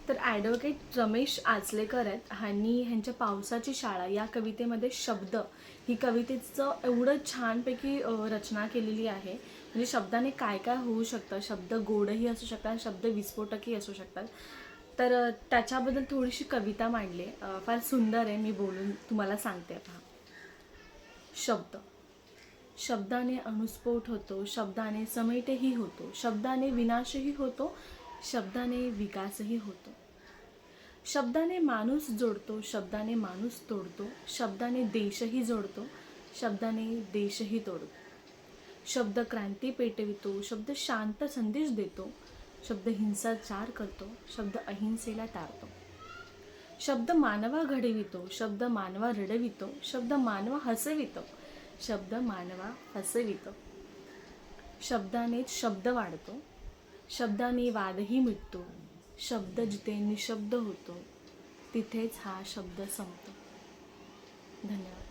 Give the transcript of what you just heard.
तर ॲडव्होकेट रमेश आचलेकर आहेत ह्यांनी ह्यांच्या पावसाची शाळा या कवितेमध्ये शब्द ही कवितेचं एवढं छानपैकी रचना केलेली आहे. म्हणजे शब्दाने काय काय होऊ शकतं, शब्द गोडही असू शकतात, शब्द विस्फोटकही असू शकतात. तर त्याच्याबद्दल थोडीशी कविता मांडली. फार सुंदर आहे, मी बोलून तुम्हाला सांगते. पहा. शब्द. शब्दाने अणुस्फोट होतो, शब्दाने समेटही होतो, शब्दाने विनाशही होतो, शब्दाने विकासही होतो. शब्दाने माणूस जोडतो, शब्दाने माणूस तोडतो, शब्दाने देशही जोडतो, शब्दाने देशही तोडतो. शब्द क्रांती पेटवितो, शब्द शांत संदेश देतो, शब्द हिंसाचार करतो, शब्द अहिंसेला टाळतो. शब्द मानवा घडवितो, शब्द मानवा रडवितो, शब्द मानवा हसवितो, शब्द मानवा हसवितो. शब्दानेच शब्द वाढतो, शब्दाने वादही मिटतो, शब्द जिथे निशब्द होतो तिथेच हा शब्द संपतो. धन्यवाद.